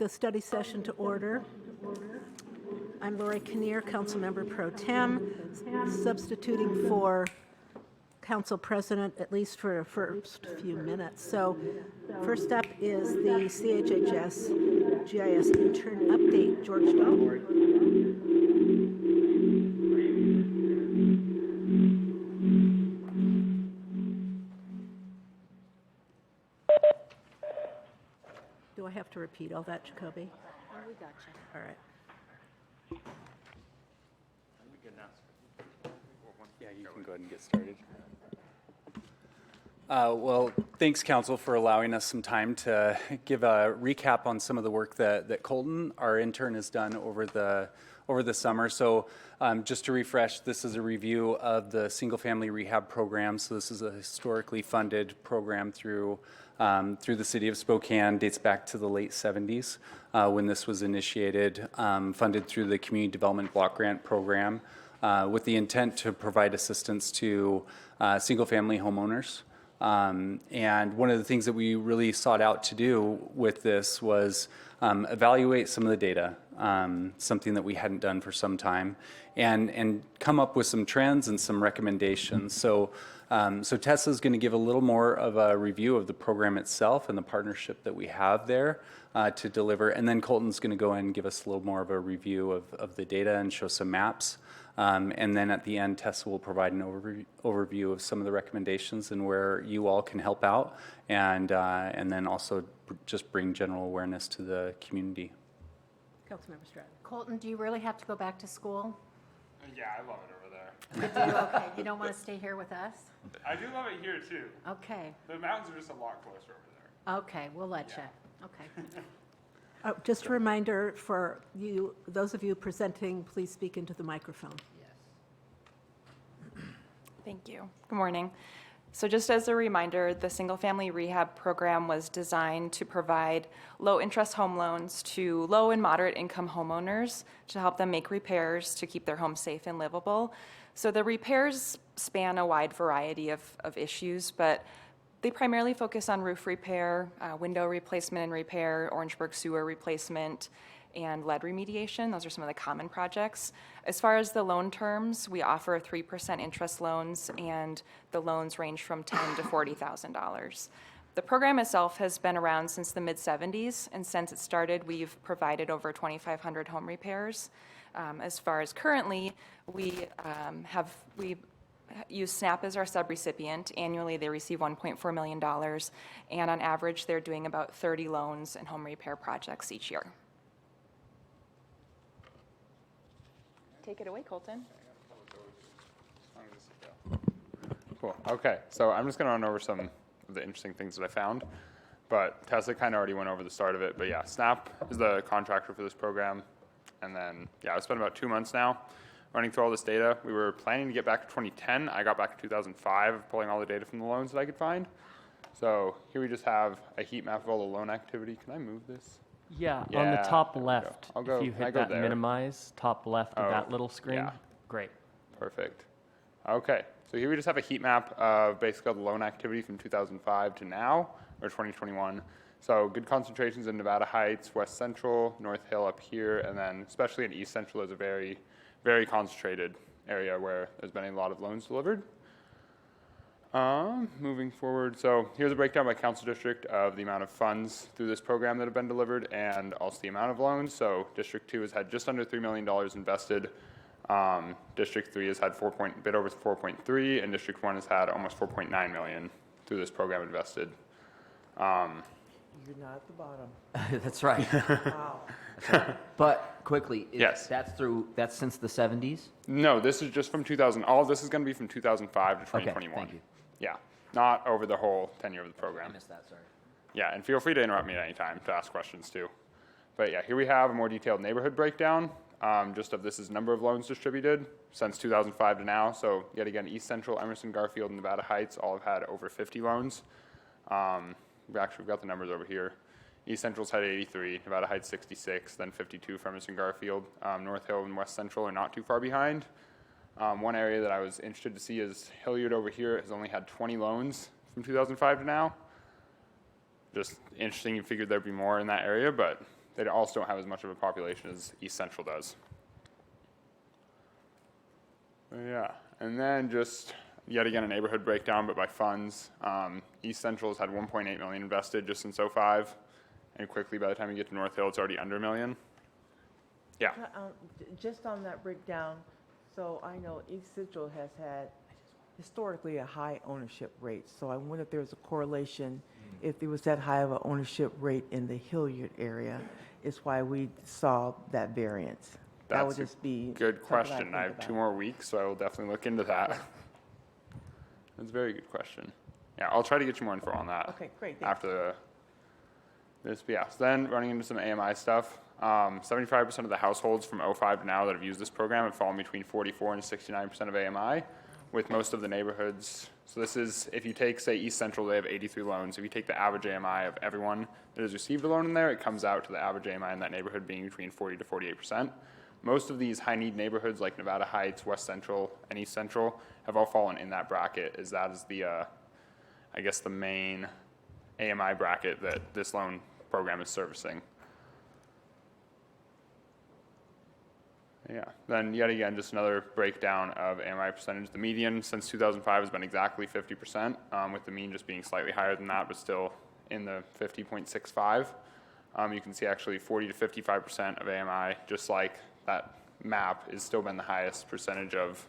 the study session to order. I'm Lori Kinnear, Councilmember Pro Tem, substituting for Council President, at least for the first few minutes. So first up is the CHHS GIS intern update. George Dahl. Do I have to repeat all that, Jacoby? Oh, we got you. All right. Yeah, you can go ahead and get started. Well, thanks, Council, for allowing us some time to give a recap on some of the work that Colton, our intern, has done over the summer. So just to refresh, this is a review of the single-family rehab program. So this is a historically funded program through the city of Spokane, dates back to the late 70s when this was initiated, funded through the Community Development Block Grant Program with the intent to provide assistance to single-family homeowners. And one of the things that we really sought out to do with this was evaluate some of the data, something that we hadn't done for some time, and come up with some trends and some recommendations. So Tessa's going to give a little more of a review of the program itself and the partnership that we have there to deliver. And then Colton's going to go in and give us a little more of a review of the data and show some maps. And then at the end, Tessa will provide an overview of some of the recommendations and where you all can help out, and then also just bring general awareness to the community. Councilmember Stratton. Colton, do you really have to go back to school? Yeah, I love it over there. You do? Okay. You don't want to stay here with us? I do love it here too. Okay. The mountains are just a lot closer over there. Okay, we'll let you. Okay. Just a reminder for you, those of you presenting, please speak into the microphone. Thank you. Good morning. So just as a reminder, the single-family rehab program was designed to provide low-interest home loans to low and moderate-income homeowners to help them make repairs to keep their homes safe and livable. So the repairs span a wide variety of issues, but they primarily focus on roof repair, window replacement and repair, Orangeburg sewer replacement, and lead remediation. Those are some of the common projects. As far as the loan terms, we offer 3% interest loans, and the loans range from $10,000 to $40,000. The program itself has been around since the mid-'70s, and since it started, we've provided over 2,500 home repairs. As far as currently, we use SNAP as our subrecipient. Annually, they receive $1.4 million, and on average, they're doing about 30 loans and home repair projects each year. Take it away, Colton. Cool. Okay, so I'm just going to run over some of the interesting things that I found, but Tessa kind of already went over the start of it. But yeah, SNAP is the contractor for this program, and then yeah, it's been about 2 months now running through all this data. We were planning to get back to 2010. I got back in 2005, pulling all the data from the loans that I could find. So here we just have a heat map of all the loan activity. Can I move this? Yeah, on the top there we left, go. if you Can I hit go that there? minimize, top left of Oh, that little screen, yeah. great. Perfect. Okay, so here we just have a heat map of basically all the loan activity from 2005 to now, or 2021. So good concentrations in Nevada Heights, West Central, North Hill up here, and then especially in East Central is a very, very concentrated area where there's been a lot of loans delivered. Moving forward, so here's a breakdown by council district of the amount of funds through this program that have been delivered and also the amount of loans. So District 2 has had just under $3 million invested. District 3 has had bit over 4.3, and District 1 has had almost 4.9 million through this program invested. You're not at the bottom. That's right. Wow. But quickly, Yes. that's since the 70s? No, this is just from 2000. All of this is going to be from 2005 to Okay, 2021. thank you. Yeah, not over the whole tenure of the I program. missed that, sorry. Yeah, and feel free to interrupt me at any time to ask questions too. But yeah, here we have a more detailed neighborhood breakdown, just of this is number of loans distributed since 2005 to now. So yet again, East Central, Emerson, Garfield, and Nevada Heights all have had over 50 loans. We've got the numbers over here. East Central's had 83, Nevada Heights 66, then 52 for Emerson Garfield. North Hill and West Central are not too far behind. One area that I was interested to see is Hilliard over here has only had 20 loans from 2005 to now. Just interesting, you figured there'd be more in that area, but they also don't have as much of a population as East Central does. Yeah, and then just yet again a neighborhood breakdown, but by funds. East Central has had 1.8 million invested just since '05, and quickly by the time you get to North Hill, it's already under $1 million. Yeah, Just on that breakdown, so I know East Central has had historically a high ownership rate. So I wonder if there's a correlation, if there was that high of an ownership rate in the Hilliard area, is why we saw that variance. That would that's just be. a good something I'd question. think I have 2 about. more weeks, so I will definitely look into that. That's a very good question. Yeah, I'll try to get you more info on that. Okay, great, thanks. After this, but yeah, so then running into some AMI stuff. 75% of the households from '05 to now that have used this program have fallen between 44 and 69% of AMI, with most of the neighborhoods. So this is, if you take, say, East Central, they have 83 loans. If you take the average AMI of everyone that has received a loan in there, it comes out to the average AMI in that neighborhood being between 40 to 48%. Most of these high-need neighborhoods like Nevada Heights, West Central, and East Central have all fallen in that bracket, as that is the, I guess, the main AMI bracket that this loan program is servicing. Yeah, then yet again, just another breakdown of AMI percentage. The median since 2005 has been exactly 50%, with the mean just being slightly higher than that, but still in the 50.65. You can see actually 40 to 55% of AMI, just like that map, has still been the highest percentage of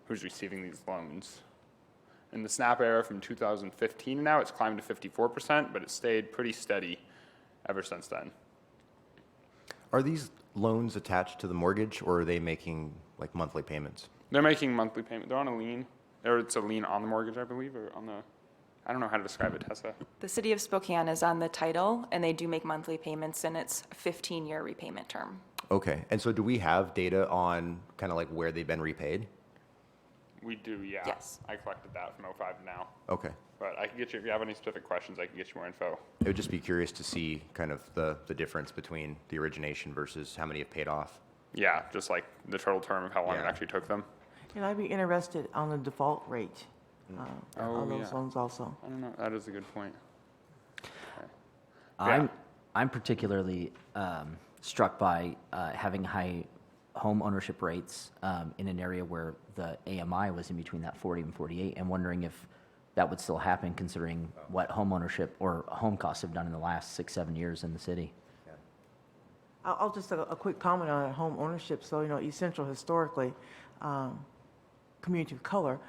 who's receiving these loans. In the SNAP era from 2015 to now, it's climbed to 54%, but it's stayed pretty steady ever since then. Are these loans attached to the mortgage, or are they making like monthly payments? They're making monthly payment. They're on a lien, or it's a lien on the mortgage, I believe, or on the, I don't know how to describe it, Tessa. The city of Spokane is on the title, and they do make monthly payments, and it's a 15-year repayment term. Okay, and so do we have data on kind of like where they've been repaid? We do, yeah. Yes. I collected that from '05 to now. Okay. But I can get you, if you have any specific questions, I can get you more info. It would just be curious to see kind of the difference between the origination versus how many have paid off. Yeah, just like the total term of how long it Yeah. actually took them. And I'd be interested on the default rate Oh, on those yeah. loans also. I don't know, that is a good point. I'm particularly struck by having high home ownership rates in an area where the AMI was in between that 40 and 48, and wondering if that would still happen considering what home ownership or home costs have done in the last 6-7 years in the city. I'll just a quick comment on home ownership. So, East Central historically, community of color,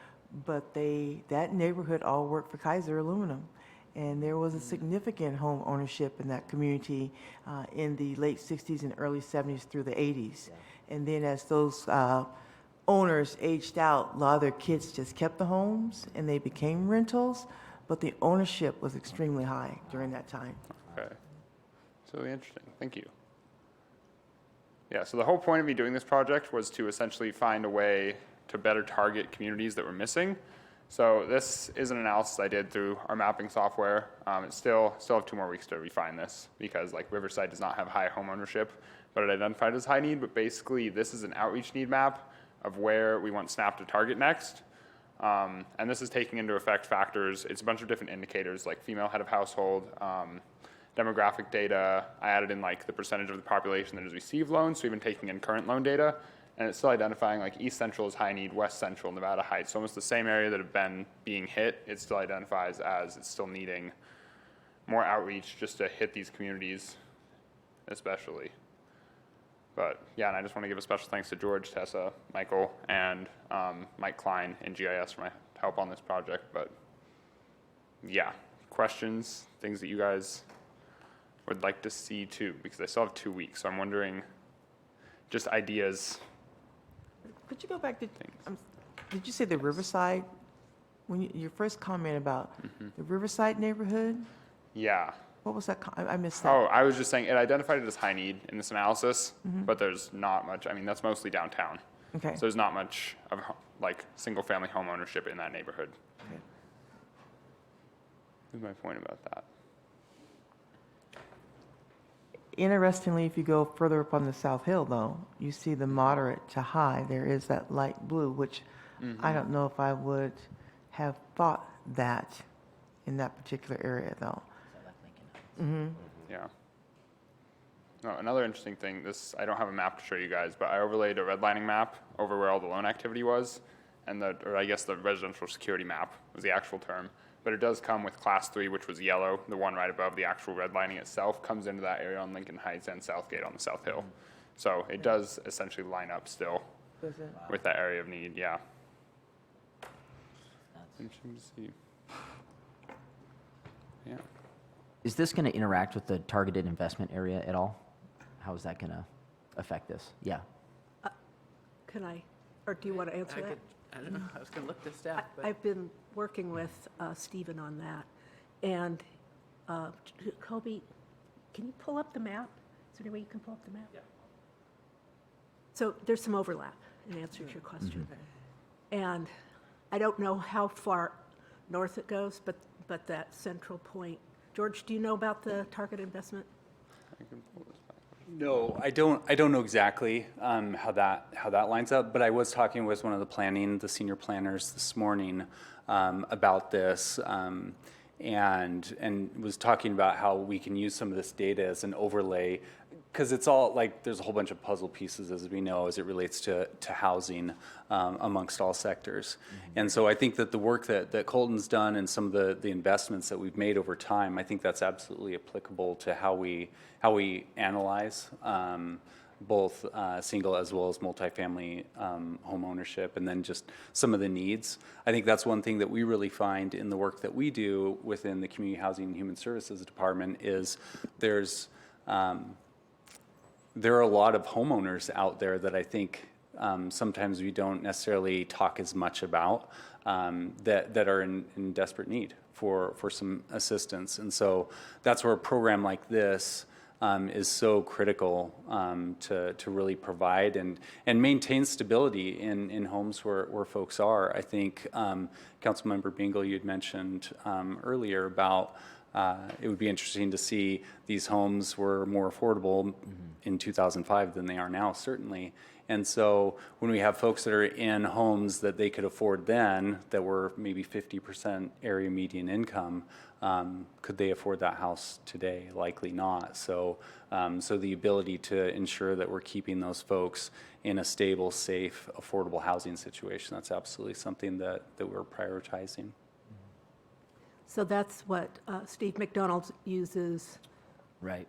but that neighborhood all worked for Kaiser Aluminum. And there was a significant home ownership in that community in the late 60s and early 70s through the 80s. And then as those owners aged out, a lot of their kids just kept the homes and they became rentals, but the ownership was extremely high during that time. Okay. It's really interesting. Thank you. Yeah, so the whole point of me doing this project was to essentially find a way to better target communities that were missing. So this is an analysis I did through our mapping software. It's still have 2 more weeks to refine this because like Riverside does not have high home ownership, but it identified as high need. But basically this is an outreach need map of where we want SNAP to target next. And this is taking into effect factors. It's a bunch of different indicators like female head of household, demographic data. I added in like the percentage of the population that has received loans. So even taking in current loan data, and it's still identifying like East Central is high need, West Central, Nevada Heights, almost the same area that have been being hit. It still identifies as it's still needing more outreach just to hit these communities, especially. But yeah, and I just want to give a special thanks to George, Tessa, Michael, and Mike Klein in GIS for my help on this project. But yeah, questions, things that you guys would like to see too, because I still have 2 weeks. So I'm wondering, just ideas. Could you go back to, did you say the Riverside? Your first comment about the Riverside neighborhood? Yeah. What was that? I missed that. Oh, I was just saying it identified it as high need in this analysis, but there's not much. I mean, that's mostly downtown. Okay. So there's not much of like single family home ownership in that neighborhood. Okay. Is my point about that. Interestingly, if you go further up on the South Hill, though, you see the moderate to high. There is that light blue, which I don't know if I would have thought that in that particular area, though. Yeah. No, another interesting thing, I don't have a map to show you guys, but I overlaid a redlining map over where all the loan activity was, and or I guess the residential security map was the actual term. But it does come with class 3, which was yellow, the one right above the actual redlining itself, comes into that area on Lincoln Heights and Southgate on the South Hill. So it does essentially line up still Does it? with that area of need, yeah. Interesting to see. Yeah. Is this going to interact with the targeted investment area at all? How is that going to affect this? Yeah. Can I, or do you want to answer that? I don't know, I was going to look this up, but I've been working with Stephen on that. And Colby, can you pull up the map? Is there any way you can pull up the map? Yeah. So there's some overlap in answer to your question. And I don't know how far north it goes, but that central point. George, do you know about the target investment? No, I don't know exactly how that lines up, but I was talking with one of the senior planners this morning about this, and was talking about how we can use some of this data as an overlay, because it's all like there's a whole bunch of puzzle pieces, as we know, as it relates to housing amongst all sectors. And so I think that the work that Colton's done and some of the investments that we've made over time, I think that's absolutely applicable to how we analyze both single as well as multifamily home ownership, and then just some of the needs. I think that's one thing that we really find in the work that we do within the Community Housing and Human Services Department is there are a lot of homeowners out there that I think sometimes we don't necessarily talk as much about that are in desperate need for some assistance. And so that's where a program like this is so critical to really provide and maintain stability in homes where folks are. I think Councilmember Bingle, you had mentioned earlier about it would be interesting to see these homes were more affordable in 2005 than they are now, certainly. And so when we have folks that are in homes that they could afford then, that were maybe 50% area median income, could they afford that house today? Likely not. So the ability to ensure that we're keeping those folks in a stable, safe, affordable housing situation, that's absolutely something that we're prioritizing. So that's what Steve McDonald uses, Right.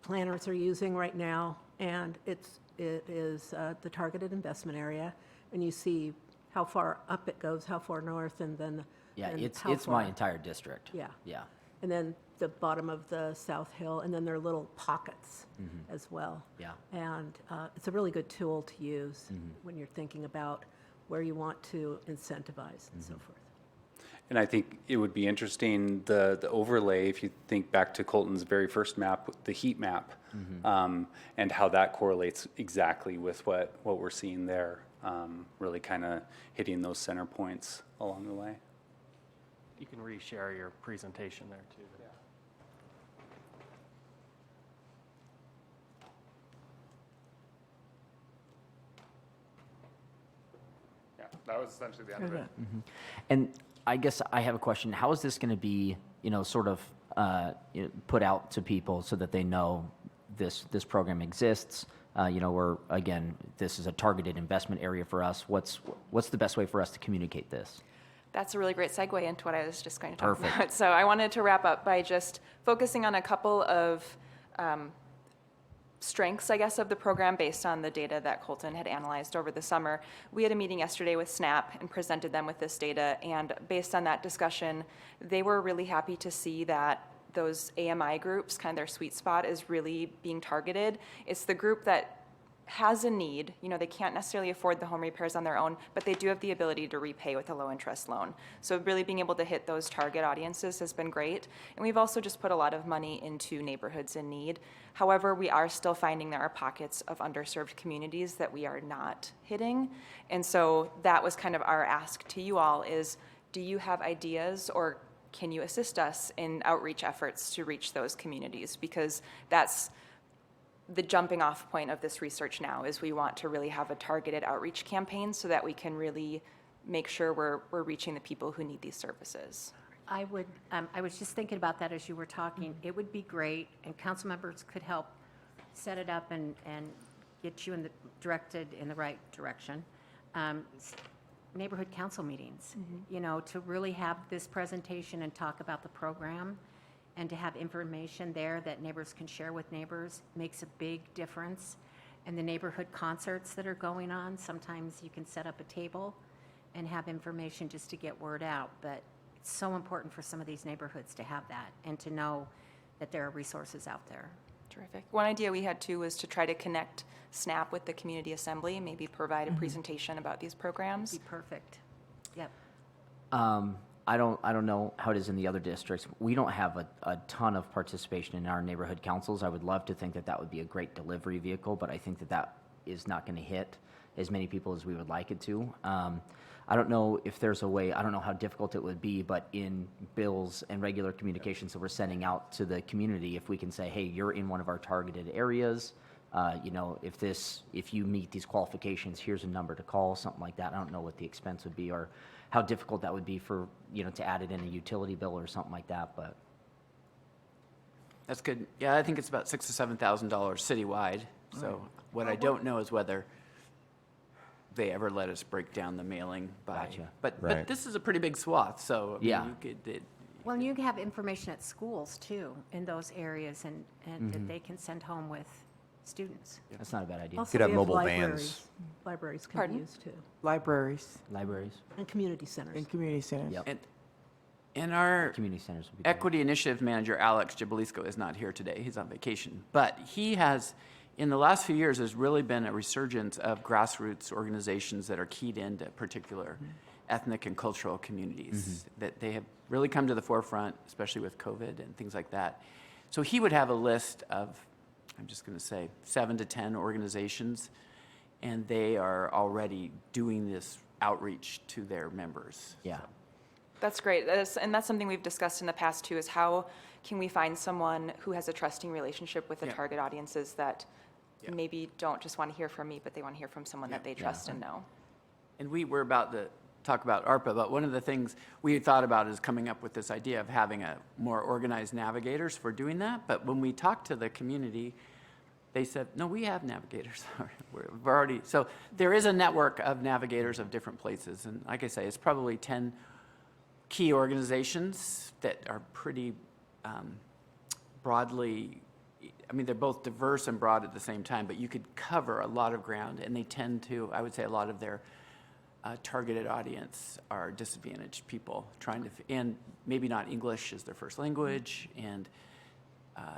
planners are using right now, and it is the targeted investment area, and you see how far up it goes, how far north, and then Yeah, and it's how my far- entire district. Yeah. Yeah. And then the bottom of the South Hill, and then there are little pockets as well. Yeah. And it's a really good tool to use when you're thinking about where you want to incentivize and so forth. And I think it would be interesting, the overlay, if you think back to Colton's very first map, the heat map, and how that correlates exactly with what we're seeing there, really kind of hitting those center points along the way. You can reshare your presentation there too. Yeah, that was essentially the end of it. And I guess I have a question. How is this going to be, sort of put out to people so that they know this program exists? Again, this is a targeted investment area for us. What's the best way for us to communicate this? That's a really great segue into what I was just going to talk about. So I wanted to wrap up by just focusing on a couple of strengths, I guess, of the program based on the data that Colton had analyzed over the summer. We had a meeting yesterday with SNAP and presented them with this data, and based on that discussion, they were really happy to see that those AMI groups, kind of their sweet spot, is really being targeted. It's the group that has a need, they can't necessarily afford the home repairs on their own, but they do have the ability to repay with a low interest loan. So really being able to hit those target audiences has been great. And we've also just put a lot of money into neighborhoods in need. However, we are still finding there are pockets of underserved communities that we are not hitting. And so that was kind of our ask to you all is, do you have ideas or can you assist us in outreach efforts to reach those communities? Because that's the jumping off point of this research now is we want to really have a targeted outreach campaign so that we can really make sure we're reaching the people who need these services. I was just thinking about that as you were talking. It would be great, and council members could help set it up and get you directed in the right direction. Neighborhood council meetings, to really have this presentation and talk about the program and to have information there that neighbors can share with neighbors makes a big difference. And the neighborhood concerts that are going on, sometimes you can set up a table and have information just to get word out. But it's so important for some of these neighborhoods to have that and to know that there are resources out there. Terrific. One idea we had too was to try to connect SNAP with the community assembly, maybe provide a presentation about these programs. Be perfect. Yep. I don't know how it is in the other districts. We don't have a ton of participation in our neighborhood councils. I would love to think that that would be a great delivery vehicle, but I think that that is not going to hit as many people as we would like it to. I don't know if there's a way, I don't know how difficult it would be, but in bills and regular communications that we're sending out to the community, if we can say, hey, you're in one of our targeted areas, if you meet these qualifications, here's a number to call, something like that. I don't know what the expense would be or how difficult that would be for, to add it in a utility bill or something like that, but. That's good. Yeah, I think it's about $6,000 to $7,000 citywide. So what I don't know is whether they ever let us break down the mailing by. Gotcha. But Right. this is a pretty big swath, so I mean, Yeah. you could. Well, and you have information at schools too, in those areas, and that they can send home with students. That's not a bad idea. Also, Could have we mobile libraries. vans. Libraries can Pardon? be used too, Libraries Libraries, and community centers. and community centers. yep. And our Community centers would be great. Equity Initiative Manager, Alex Jabalisco, is not here today. He's on vacation. But he has, in the last few years, there's really been a resurgence of grassroots organizations that are keyed into particular ethnic and cultural communities, that they have really come to the forefront, especially with COVID and things like that. So he would have a list of, I'm just going to say, 7 to 10 organizations, and they are already doing this outreach to their members. Yeah. That's great. And that's something we've discussed in the past too, is how can we find someone who has a trusting relationship with the Yeah. target audiences that Yeah. maybe don't just want to hear from me, but they want to hear from someone that they trust and know. And we were about to talk about ARPA, but one of the things we had thought about is coming up with this idea of having a more organized navigators for doing that. But when we talked to the community, they said, no, we have navigators. We've already, so there is a network of navigators of different places. And like I say, it's probably 10 key organizations that are pretty broadly, I mean, they're both diverse and broad at the same time, but you could cover a lot of ground, and they tend to, I would say, a lot of their targeted audience are disadvantaged people trying to, and maybe not English is their first language, and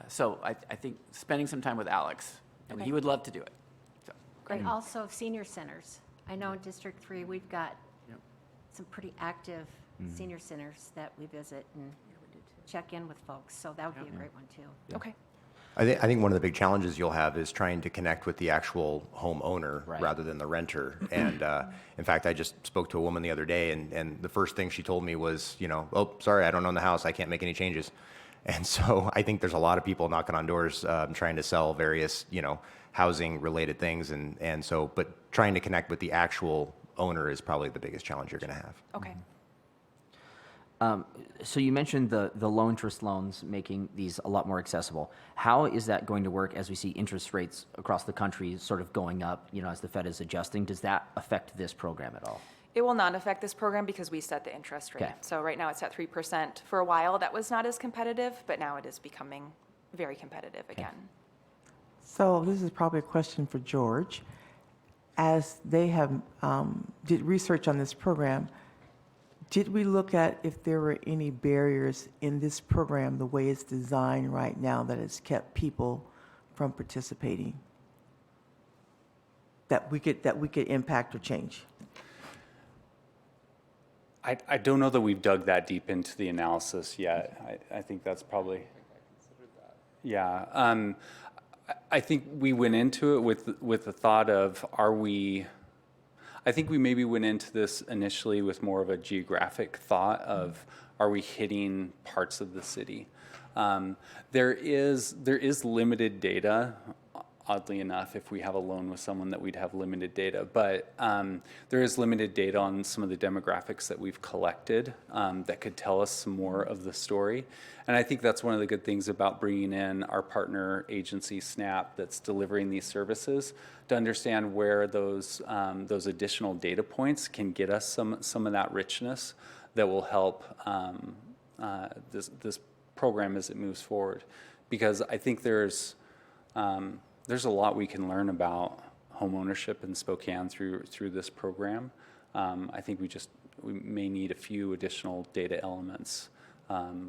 so I think spending some time with Alex, and Okay. he would love to do it. So, And also senior centers. I know in District 3, we've got Yep. some pretty active senior centers that we visit and check in with folks, so that would be a great one too. Okay. I think one of the big challenges you'll have is trying to connect with the actual homeowner Right. rather than the renter. And in fact, I just spoke to a woman the other day, and the first thing she told me was, oh, sorry, I don't own the house. I can't make any changes. And so I think there's a lot of people knocking on doors trying to sell various, housing related things. And so, but trying to connect with the actual owner is probably the biggest challenge you're going to have. Okay. So you mentioned the low interest loans making these a lot more accessible. How is that going to work as we see interest rates across the country sort of going up, as the Fed is adjusting? Does that affect this program at all? It will not affect this program because we set the interest rate. Okay. So right now it's at 3%. For a while, that was not as competitive, but now it is becoming very competitive again. So this is probably a question for George. As they have did research on this program, did we look at if there were any barriers in this program, the way it's designed right now, that it's kept people from participating? That we could impact or change? I don't know that we've dug that deep into the analysis yet. I think that's probably. Yeah. I think we went into it with the thought of, I think we maybe went into this initially with more of a geographic thought of, are we hitting parts of the city? There is limited data oddly enough, if we have a loan with someone, that we'd have limited data. But there is limited data on some of the demographics that we've collected that could tell us some more of the story. And I think that's one of the good things about bringing in our partner agency, SNAP, that's delivering these services, to understand where those additional data points can get us some of that richness that will help this program as it moves forward. Because I think there's a lot we can learn about home ownership in Spokane through this program. I think we may need a few additional data elements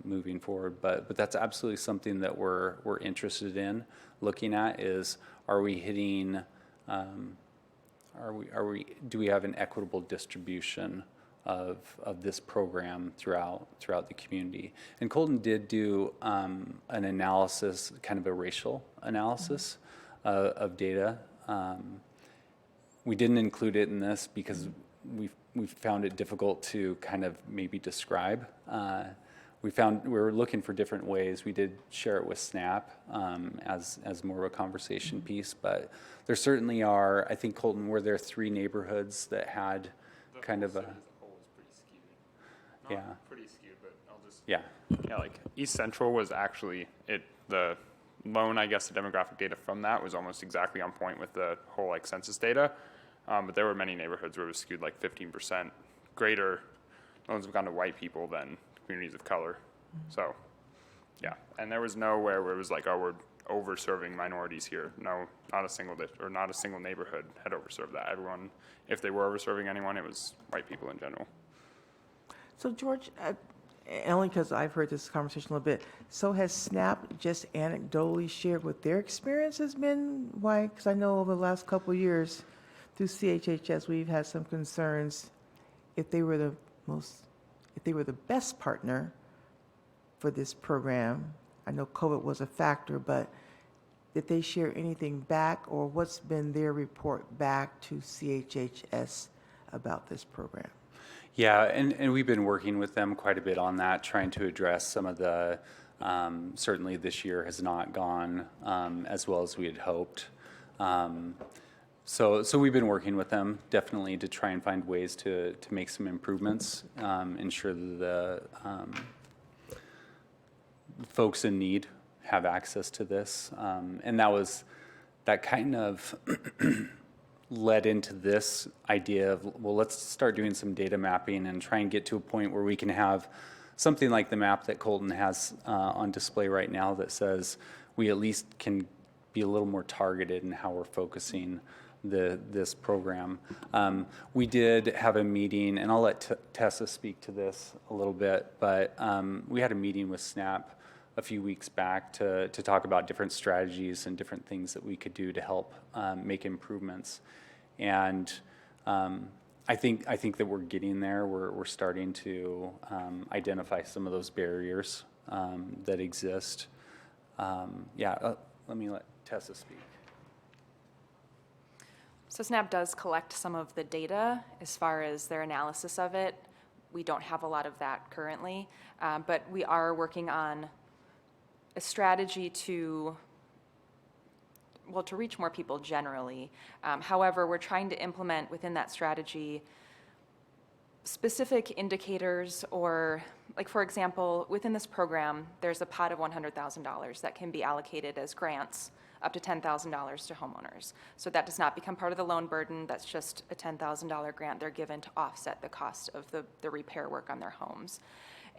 moving forward, but that's absolutely something that we're interested in looking at. Is are we hitting? Do we have an equitable distribution of this program throughout the community? And Colton did do an analysis, kind of a racial analysis of data. We didn't include it in this because we found it difficult to kind of maybe describe. We were looking for different ways. We did share it with SNAP as more of a conversation piece, but there certainly are. I think, Colton, were there 3 neighborhoods that had kind of a yeah. Pretty skewed, but I'll just. Yeah. Yeah, like East Central was actually the loan, I guess the demographic data from that was almost exactly on point with the whole like census data. But there were many neighborhoods where it was skewed like 15% greater loans have gone to white people than communities of color. So, yeah. And there was nowhere where it was like, oh, we're over-serving minorities here. No, not a single neighborhood had over-served that. Everyone, if they were over-serving anyone, it was white people in general. So George, only because I've heard this conversation a little bit, so has SNAP just anecdotally shared what their experience has been? Why? Because I know over the last couple of years through CHHS, we've had some concerns if they were the best partner for this program. I know COVID was a factor, but did they share anything back, or what's been their report back to CHHS about this program? Yeah, and we've been working with them quite a bit on that, trying to address some of the, certainly this year has not gone as well as we had hoped. So we've been working with them definitely to try and find ways to make some improvements, ensure that the folks in need have access to this. And that kind of led into this idea of, well, let's start doing some data mapping and try and get to a point where we can have something like the map that Colton has on display right now that says we at least can be a little more targeted in how we're focusing this program. We did have a meeting, and I'll let Tessa speak to this a little bit, but we had a meeting with SNAP a few weeks back to talk about different strategies and different things that we could do to help make improvements. And I think that we're getting there. We're starting to identify some of those barriers that exist. Let me let Tessa speak. So SNAP does collect some of the data as far as their analysis of it. We don't have a lot of that currently, but we are working on a strategy to reach more people generally. However, we're trying to implement within that strategy specific indicators, or like, for example, within this program, there's a pot of $100,000 that can be allocated as grants up to $10,000 to homeowners. So that does not become part of the loan burden. That's just a $10,000 grant they're given to offset the cost of the repair work on their homes.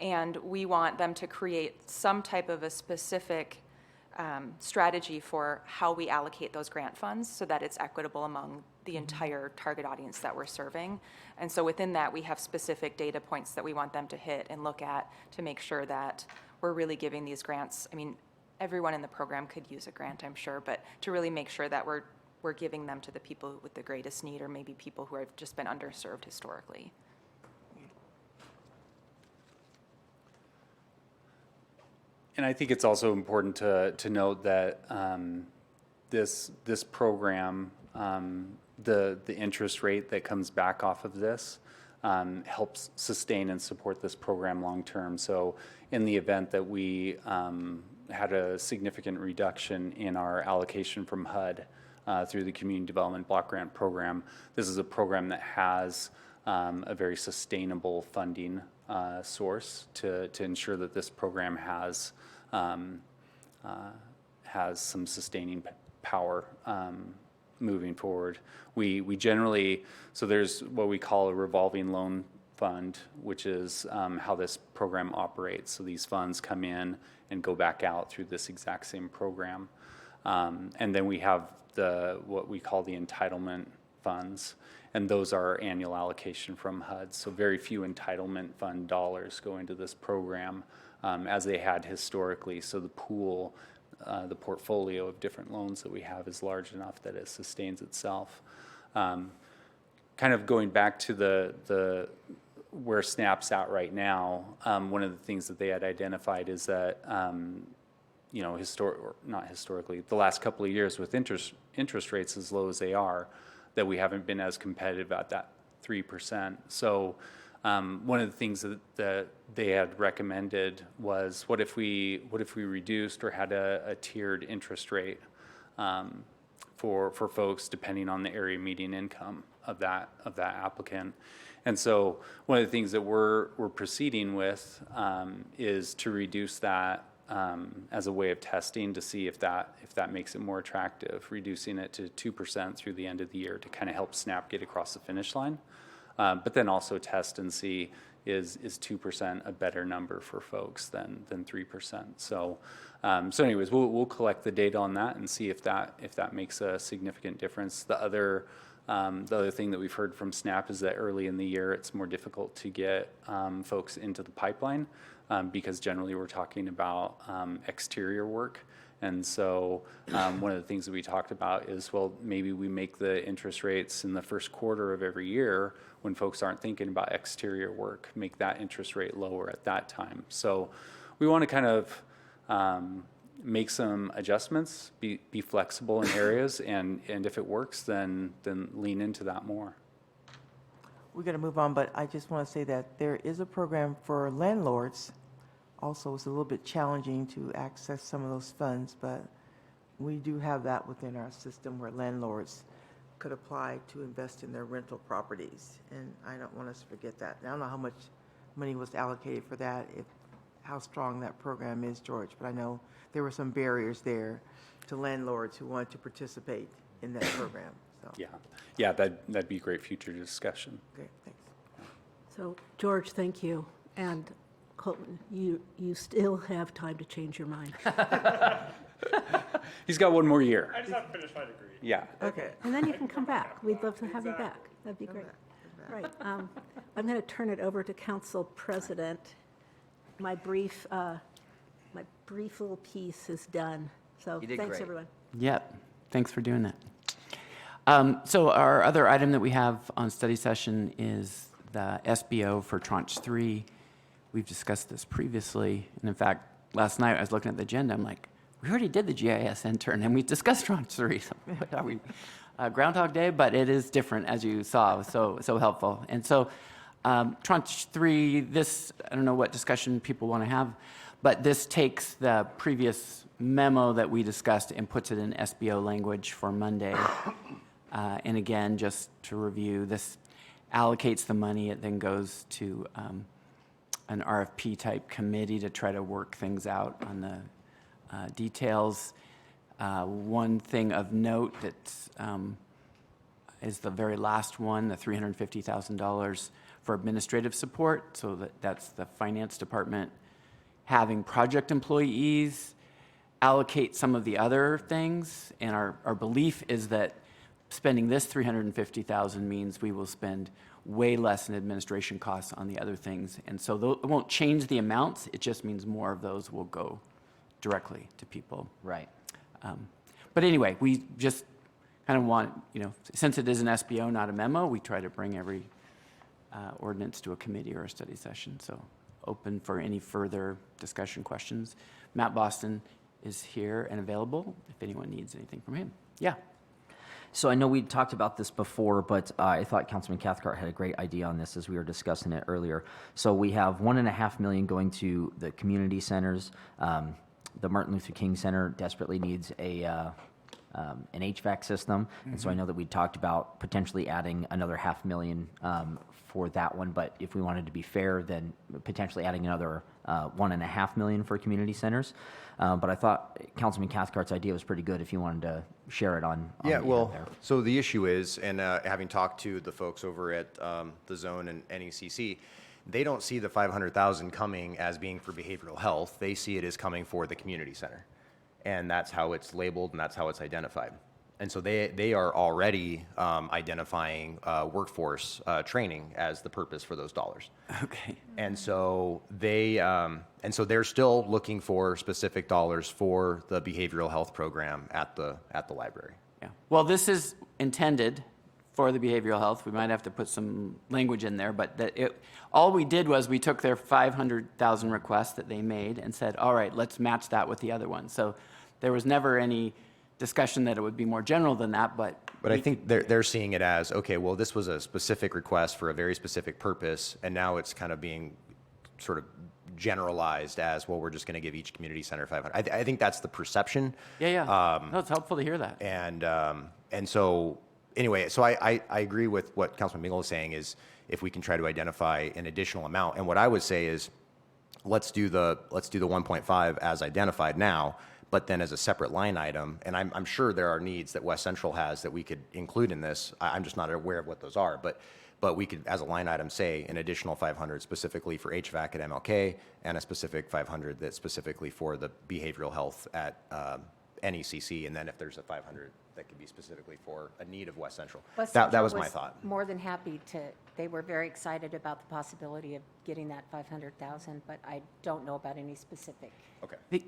And we want them to create some type of a specific strategy for how we allocate those grant funds so that it's equitable among the entire target audience that we're serving. And so within that, we have specific data points that we want them to hit and look at to make sure that we're really giving these grants. I mean, everyone in the program could use a grant, I'm sure, but to really make sure that we're giving them to the people with the greatest need, or maybe people who have just been underserved historically. And I think it's also important to note that this program, the interest rate that comes back off of this helps sustain and support this program long term. So in the event that we had a significant reduction in our allocation from HUD through the Community Development Block Grant Program. This is a program that has a very sustainable funding source to ensure that this program has some sustaining power moving forward. We generally, so there's what we call a revolving loan fund, which is how this program operates. So these funds come in and go back out through this exact same program. And then we have what we call the entitlement funds, and those are annual allocation from HUD. So very few entitlement fund dollars go into this program as they had historically. So the pool, the portfolio of different loans that we have is large enough that it sustains itself. Kind of going back to the where SNAP's at right now, one of the things that they had identified is that you know, not historically, the last couple of years with interest rates as low as they are, that we haven't been as competitive at that 3%. So one of the things that they had recommended was, what if we reduced or had a tiered interest rate for folks depending on the area median income of that applicant. And so one of the things that we're proceeding with is to reduce that as a way of testing to see if that makes it more attractive, reducing it to 2% through the end of the year to kind of help SNAP get across the finish line. But then also test and see, is 2% a better number for folks than 3%. So anyways, we'll collect the data on that and see if that makes a significant difference. The other thing that we've heard from SNAP is that early in the year it's more difficult to get folks into the pipeline because generally we're talking about exterior work. And so one of the things that we talked about is, well, maybe we make the interest rates in the first quarter of every year when folks aren't thinking about exterior work, make that interest rate lower at that time. So we want to kind of make some adjustments, be flexible in areas, and if it works, then lean into that more. We're going to move on, but I just want to say that there is a program for landlords. Also, it's a little bit challenging to access some of those funds, but we do have that within our system where landlords could apply to invest in their rental properties. And I don't want us to forget that. I don't know how much money was allocated for that, how strong that program is, George, but I know there were some barriers there to landlords who wanted to participate in that program. So. Yeah, that'd be great future discussion. Okay, thanks. So, George, thank you. And Colton, you still have time to change your mind. He's got one more year. I just have to finish my degree. Yeah. Okay. And then you can come back. We'd love to have you back. That'd be great. Right. I'm going to turn it over to Council President. My brief little piece is done. So You did thanks, great. everyone. Yep, thanks for doing that. So our other item that we have on study session is the SBO for Tranche 3. We've discussed this previously, and in fact, last night I was looking at the agenda, I'm like, we already did the GIS intern, and we discussed Tranche 3. So, are we Groundhog Day? But it is different, as you saw, so helpful. And so Tranche 3, this, I don't know what discussion people want to have, but this takes the previous memo that we discussed and puts it in SBO language for Monday. And again, just to review, this allocates the money. It then goes to an RFP type committee to try to work things out on the details. One thing of note that is the very last one, the $350,000 for administrative support. So that's the finance department having project employees allocate some of the other things. And our belief is that spending this $350,000 means we will spend way less in administration costs on the other things. And so it won't change the amounts. It just means more of those will go directly to people. Right. But anyway, we just kind of want, since it is an SBO, not a memo, we try to bring every ordinance to a committee or a study session. So open for any further discussion questions. Matt Boston is here and available if anyone needs anything from him. Yeah. So I know we talked about this before, but I thought Councilman Cathcart had a great idea on this as we were discussing it earlier. So we have $1.5 million going to the community centers. the Martin Luther King Center desperately needs an HVAC system, and so I know that we talked about potentially adding another $500,000 for that one, but if we wanted to be fair, then potentially adding another $1.5 million for community centers. But I thought Councilman Cathcart's idea was pretty good if you wanted to share it on Yeah, the ad well, there. so the issue is, and having talked to the folks over at the Zone and NECC, they don't see the 500,000 coming as being for behavioral health. They see it as coming for the community center. And that's how it's labeled and that's how it's identified. And so they are already identifying workforce training as the purpose for those dollars. Okay. And so they're still looking for specific dollars for the behavioral health program at the library. Yeah. Well, this is intended for the behavioral health. We might have to put some language in there, but all we did was we took their 500,000 request that they made and said, all right, let's match that with the other one. So there was never any discussion that it would be more general than that, but. But I think they're seeing it as, okay, well, this was a specific request for a very specific purpose, and now it's kind of being sort of generalized as, well, we're just going to give each community center 500. I think that's the perception. Yeah. No, it's helpful to hear that. And so anyway, so I agree with what Councilman Mingle is saying is if we can try to identify an additional amount. And what I would say is let's do the 1.5 as identified now, but then as a separate line item. And I'm sure there are needs that West Central has that we could include in this. I'm just not aware of what those are, but we could, as a line item, say an additional 500 specifically for HVAC at MLK and a specific 500 that's specifically for the behavioral health at NECC. And then if there's a 500 that could be specifically for a need of West Central. West That Central was my thought. More than happy to, they were very excited about the possibility of getting that 500,000, but I don't know about any specific. Okay.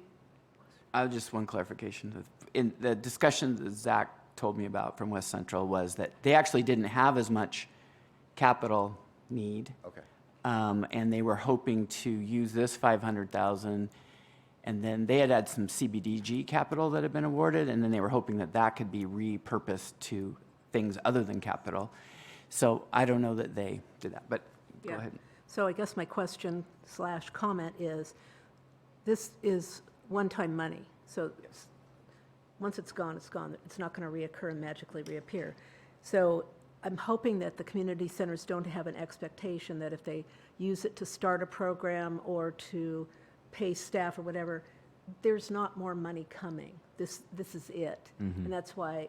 Just one clarification. In the discussion that Zach told me about from West Central was that they actually didn't have as much capital need. Okay. And they were hoping to use this 500,000, and then they had some CBDG capital that had been awarded, and then they were hoping that that could be repurposed to things other than capital. So I don't know that they did that, but go Yeah. ahead. So I guess my question/comment is, this is one-time money. So once it's gone, it's gone. It's not going to reoccur and magically reappear. So I'm hoping that the community centers don't have an expectation that if they use it to start a program or to pay staff or whatever, there's not more money coming. This is it. And that's why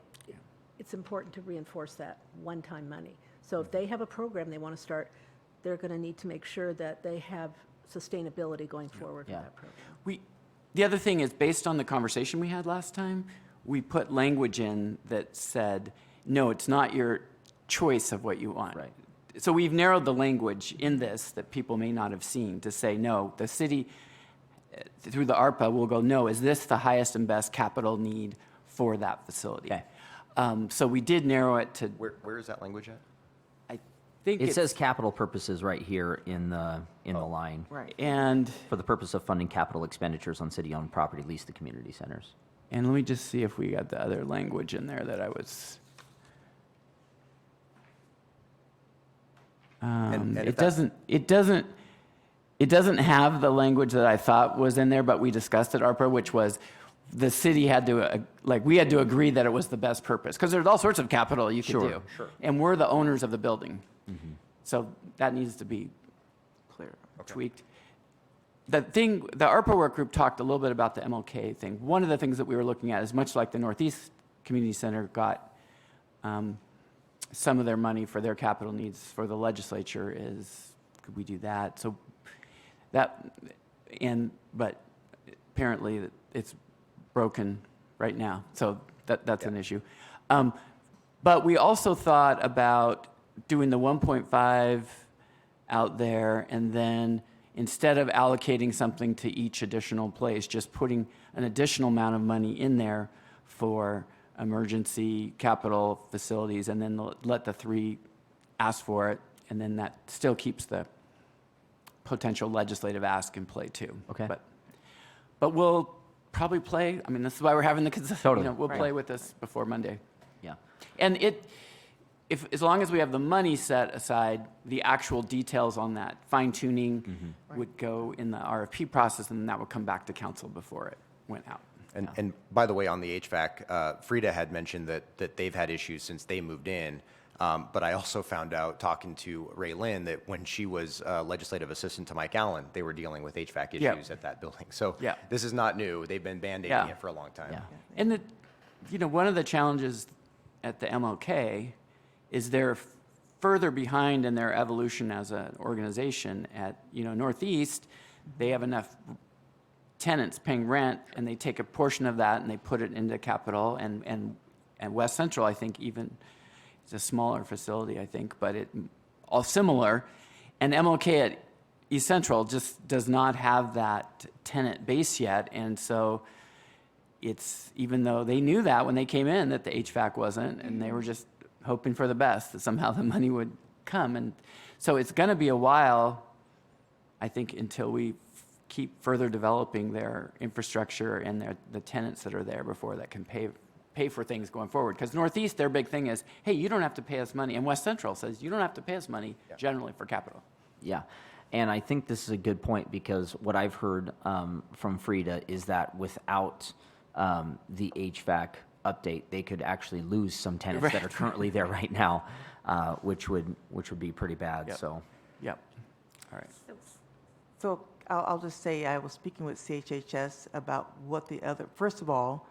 it's important to reinforce that one-time money. So if they have a program they want to start, they're going to need to make sure that they have sustainability going forward Yeah. for that program. The other thing is, based on the conversation we had last time, we put language in that said, no, it's not your choice of what you want. Right. So we've narrowed the language in this that people may not have seen to say, no, the city, through the ARPA, will go, no, is this the highest and best capital need for that facility? Okay. So we did narrow it to, Where is that language at? I think It it's, says capital purposes right here in the line. Right. and For the purpose of funding capital expenditures on city-owned property leased to community centers. let me just see if we got the other language in there that I was. And if It that- doesn't have the language that I thought was in there, but we discussed at ARPA, which was the city had to, we had to agree that it was the best purpose, because there's all sorts of capital you could Sure, do. sure. And we're the owners of the building. So that needs to be Clear. tweaked. The ARPA work group talked a little bit about the MLK thing. One of the things that we were looking at is much like the Northeast Community Center got some of their money for their capital needs for the legislature is, could we do that? So that, but apparently it's broken right now, so that's an issue. But we also thought about doing the 1.5 out there, and then instead of allocating something to each additional place, just putting an additional amount of money in there for emergency capital facilities, and then let the three ask for it, and then that still keeps the potential legislative ask in play too. Okay. But we'll probably play, I mean, this is why we're having the, Totally. we'll play with this before Monday. Yeah. And as long as we have the money set aside, the actual details on that fine tuning would go in the RFP process, and then that would come back to council before it went out. And by the way, on the HVAC, Frida had mentioned that they've had issues since they moved in. But I also found out, talking to Ray Lynn, that when she was legislative assistant to Mike Allen, they were dealing with HVAC issues Yeah. at that building. So Yeah. this is not new. They've been band-aiding Yeah. it for a long time. Yeah. And one of the challenges at the MLK is they're further behind in their evolution as an organization. At, Northeast, they have enough tenants paying rent, and they take a portion of that and they put it into capital. And West Central, I think, even it's a smaller facility, I think, but all similar. And MLK at East Central just does not have that tenant base yet, and so it's, even though they knew that when they came in, that the HVAC wasn't, and they were just hoping for the best, that somehow the money would come. And so it's going to be a while, I think, until we keep further developing their infrastructure and the tenants that are there before that can pay for things going forward. Because Northeast, their big thing is, hey, you don't have to pay us money. And West Central says, you don't have to pay us money generally for capital. Yeah, and I think this is a good point, because what I've heard from Frida is that without the HVAC update, they could actually lose some tenants that are currently there right now, which would be pretty bad. Yep. So, Yep. All right. So I'll just say, I was speaking with CHHS about what first of all,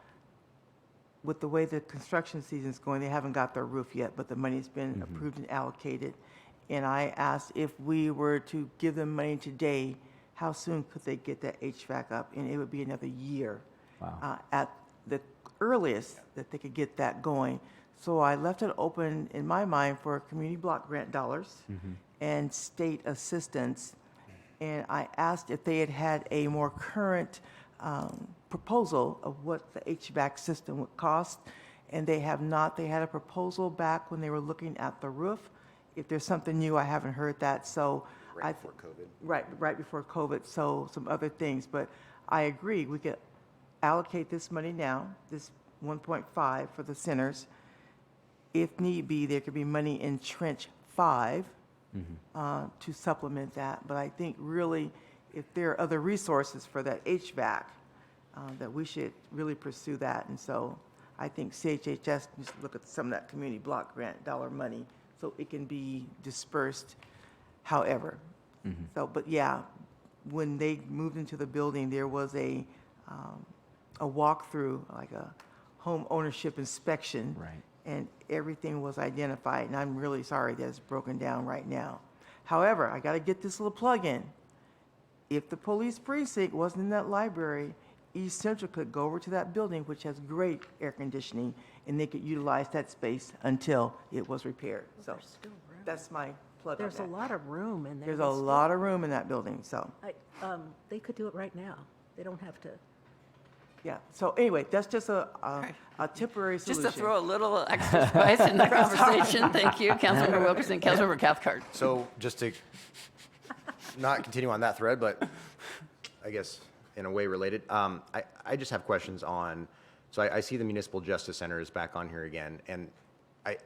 with the way the construction season's going, they haven't got their roof yet, but the money's been approved and allocated. And I asked, if we were to give them money today, how soon could they get that HVAC up? And it would be another year. Wow. At the earliest that they could get that going. So I left it open in my mind for community block grant dollars and state assistance. And I asked if they had a more current proposal of what the HVAC system would cost, and they have not. They had a proposal back when they were looking at the roof. If there's something new, I haven't heard that. So Right before COVID. right before COVID. So some other things, but I agree. We could allocate this money now, this 1.5 for the centers. If need be, there could be money in Trench 5 to supplement that. But I think really, if there are other resources for that HVAC, that we should really pursue that. And so I think CHHS needs to look at some of that community block grant dollar money so it can be dispersed however. So, but yeah, when they moved into the building, there was a walkthrough, like a home ownership inspection. Right. And everything was identified, and I'm really sorry that it's broken down right now. However, I got to get this little plug in. If the police precinct wasn't in that library, East Central could go over to that building, which has great air conditioning, and they could utilize that space until it was repaired. So There's still room. that's my plug on There's a that. lot of room in there. There's They a still- lot of room in that building, so, They could do it right now. They don't have to. yeah. So anyway, that's just a temporary solution. Just to throw a little extra spice in the conversation. Thank you, Councilmember Wilkerson, Councilmember Cathcart. So just to not continue on that thread, but I guess in a way related, I just have questions on, so I see the Municipal Justice Center is back on here again, and I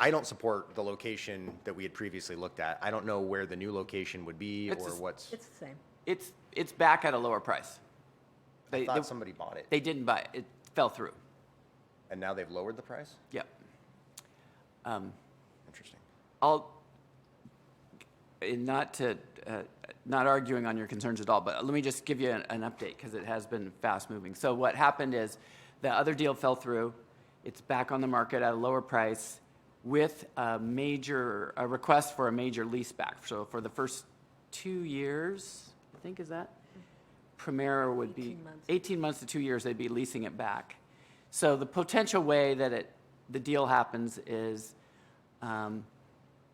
don't support the location that we had previously looked at. I don't know where the new location would be It's or a- what's, It's the same. It's back at a lower price. I thought somebody bought it, They didn't buy it. It fell through. and now they've lowered the price? Yep. Interesting. Not arguing on your concerns at all, but let me just give you an update because it has been fast moving. So what happened is the other deal fell through. It's back on the market at a lower price with a request for a major lease back. So for the first 2 years, I think, is that? Primera would be 18 months to 2 years, they'd be leasing it back. So the potential way that the deal happens is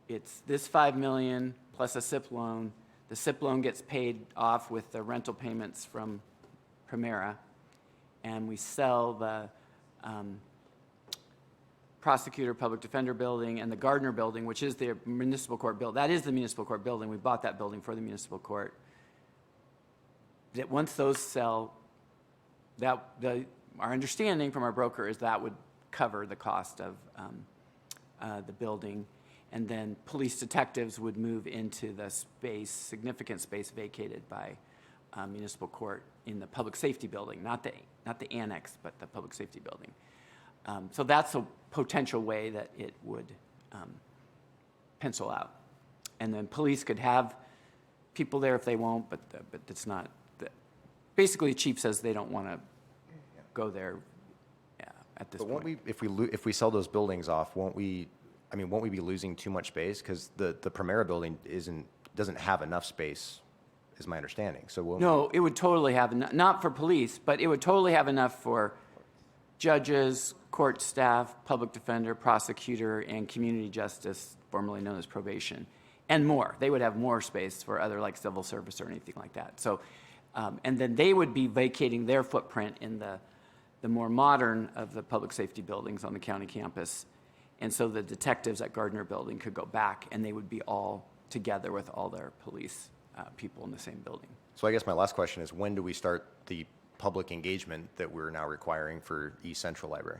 it's this $5 million plus a SIP loan. The SIP loan gets paid off with the rental payments from Primera, and we sell the prosecutor, public defender building, and the Gardner building, which is the municipal court building. That is the municipal court building. We bought that building for the municipal court. That once those sell, our understanding from our broker is that would cover the cost of the building, and then police detectives would move into the space, significant space vacated by municipal court in the public safety building, not the annex, but the public safety building. So that's a potential way that it would pencil out. And then police could have people there if they won't, but it's not. Basically, the chief says they don't want to go there at this But won't point. we, if we sell those buildings off, won't we be losing too much space? Because the Primera building doesn't have enough space, is my understanding. So won't No, it would totally have, not for police, but it would totally have enough for judges, court staff, public defender, prosecutor, and community justice, formerly known as probation, and more. They would have more space for other, like civil service or anything like that. So, and then they would be vacating their footprint in the more modern of the public safety buildings on the county campus. And so the detectives at Gardner Building could go back, and they would be all together with all their police people in the same building. So I guess my last question is, when do we start the public engagement that we're now requiring for East Central Library?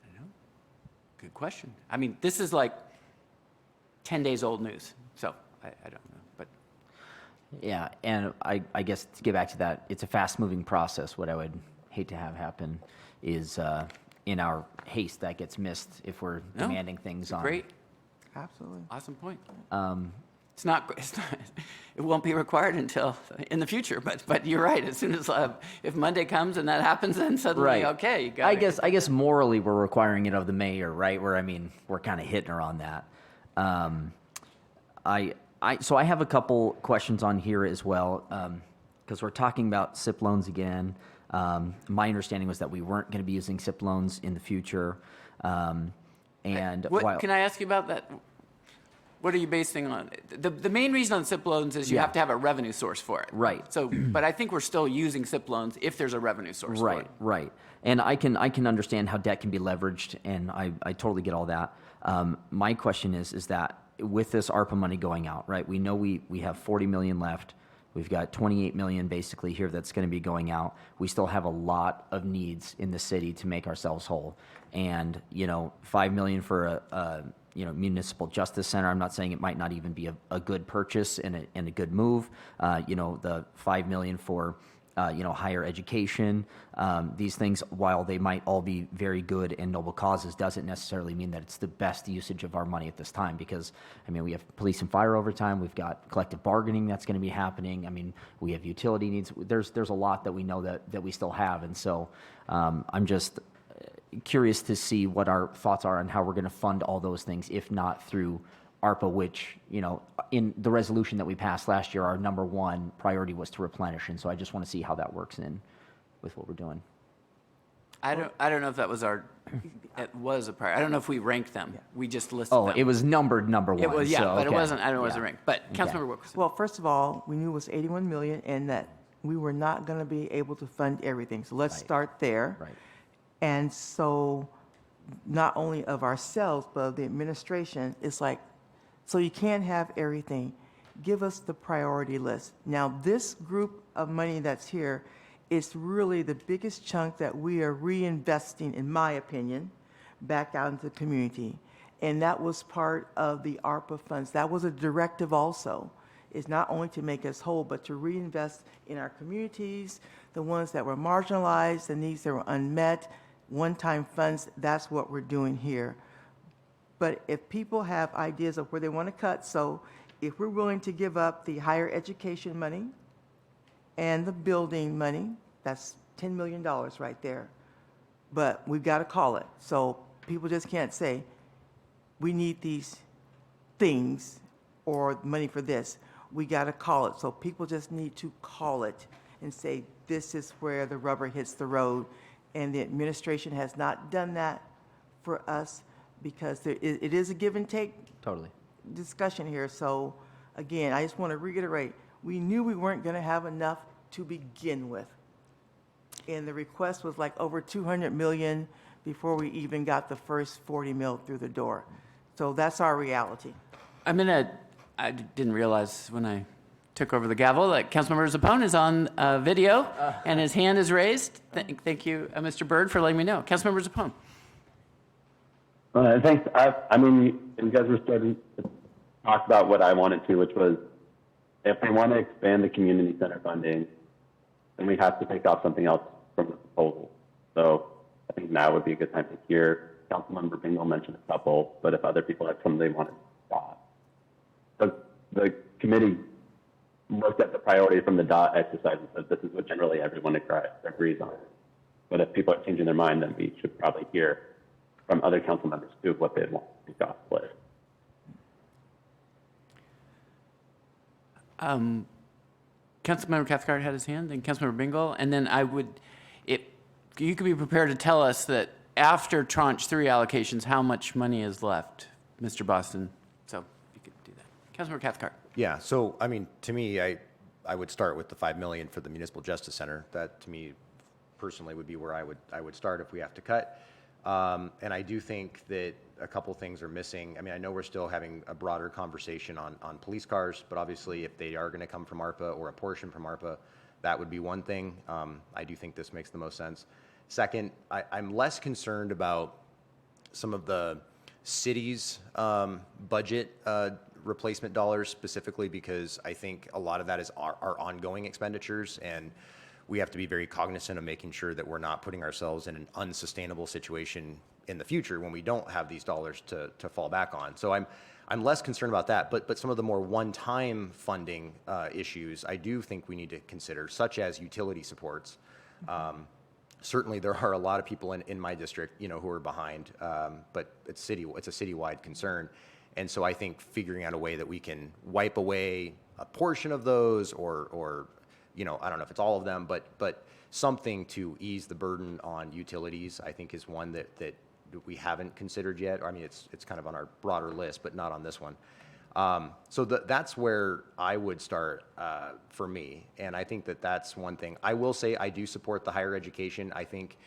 I don't know. Good question. I mean, this is like 10 days old news, so I don't know. But Yeah, and I guess to get back to that, it's a fast-moving process. What I would hate to have happen is in our haste that gets missed if we're No, demanding things on. great, Absolutely. awesome point. It's not, it won't be required until in the future, but you're right. As soon as, if Monday comes and that happens, then suddenly, Right. okay, you got it. I guess morally we're requiring it of the mayor, right? Where, I mean, we're kind of hitting her on that. So I have a couple questions on here as well, because we're talking about SIP loans again. My understanding was that we weren't going to be using SIP loans in the future. And while, Can I ask you about that? What are you basing on? The main reason on SIP loans is you have to have a revenue source for it. Right. So, but I think we're still using SIP loans if there's a revenue source for it. Right. And I can understand how debt can be leveraged, and I totally get all that. My question is that with this ARPA money going out, right? We know we have 40 million left. We've got 28 million basically here that's going to be going out. We still have a lot of needs in the city to make ourselves whole. And, 5 million for a municipal justice center. I'm not saying it might not even be a good purchase and a good move. The 5 million for higher education. These things, while they might all be very good and noble causes, doesn't necessarily mean that it's the best usage of our money at this time, because, we have police and fire overtime, we've got collective bargaining that's going to be happening, we have utility needs. There's a lot that we know that we still have, and so I'm just curious to see what our thoughts are on how we're going to fund all those things, if not through ARPA, which, in the resolution that we passed last year, our number one priority was to replenish. And so I just want to see how that works in with what we're doing. I don't know if that was it was a priority. I don't know if we ranked them. We just listed Oh, them. it was numbered number one. It was, yeah, so, but it okay. wasn't, I don't know, it wasn't Yeah. ranked. But Councilmember Wilkerson. Well, first of all, we knew it was 81 million and that we were not going to be able to fund everything. So let's start there. Right. And so not only of ourselves, but of the administration, it's like, so you can't have everything. Give us the priority list. Now, this group of money that's here is really the biggest chunk that we are reinvesting, in my opinion, back out into the community. And that was part of the ARPA funds. That was a directive also. It's not only to make us whole, but to reinvest in our communities, the ones that were marginalized, the needs that were unmet, one-time funds. That's what we're doing here. But if people have ideas of where they want to cut, so if we're willing to give up the higher education money and the building money, that's $10 million right there. But we've got to call it. So people just can't say, we need these things or money for this. We got to call it. So people just need to call it and say, this is where the rubber hits the road. And the administration has not done that for us, because it is a give and take Totally. discussion here. So again, I just want to reiterate, we knew we weren't going to have enough to begin with. And the request was like over 200 million before we even got the first 40 mil through the door. So that's our reality. I didn't realize when I took over the gavel that Councilmember Zappone is on video and his hand is raised. Thank you, Mr. Byrd, for letting me know. Councilmember Zappone. Thanks. You guys were starting to talk about what I wanted to, which was if we want to expand the community center funding, then we have to take off something else from the proposal. So I think now would be a good time to hear. Councilmember Bingle mentioned a couple, but if other people have some they want to stop. But the committee looked at the priority from the DOT exercise and said, this is what generally everyone agrees on. But if people are changing their mind, then we should probably hear from other council members too what they want to take off the list. Councilmember Cathcart had his hand, then Councilmember Bingle, and then you could be prepared to tell us that after tranche 3 allocations, how much money is left, Mr. Boston. So you could do that. Councilmember Cathcart. Yeah, so, I mean, to me, I would start with the $5 million for the Municipal Justice Center. That, to me, personally, would be where I would start if we have to cut. And I do think that a couple things are missing. I mean, I know we're still having a broader conversation on police cars, but obviously if they are going to come from ARPA or a portion from ARPA, that would be one thing. I do think this makes the most sense. Second, I'm less concerned about some of the city's budget replacement dollars specifically because I think a lot of that is our ongoing expenditures, and we have to be very cognizant of making sure that we're not putting ourselves in an unsustainable situation in the future when we don't have these dollars to fall back on. So I'm less concerned about that, but some of the more one-time funding issues I do think we need to consider, such as utility supports. Certainly there are a lot of people in my district, who are behind, but it's a citywide concern. And so I think figuring out a way that we can wipe away a portion of those or I don't know if it's all of them, but something to ease the burden on utilities, I think is one that we haven't considered yet. I mean, it's kind of on our broader list, but not on this one. So that's where I would start for me. And I think that's one thing. I will say I do support the higher education. I think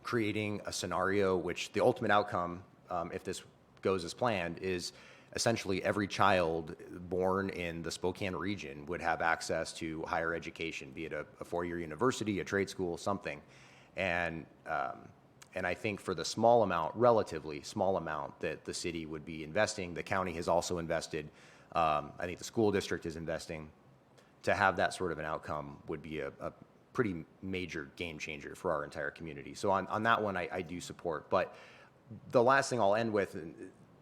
creating a scenario which the ultimate outcome, if this goes as planned, is essentially every child born in the Spokane region would have access to higher education, be it a four-year university, a trade school, something. And I think for the small amount, relatively small amount that the city would be investing, the county has also invested, I think the school district is investing, to have that sort of an outcome would be a pretty major game changer for our entire community. So on that one, I do support. But the last thing I'll end with,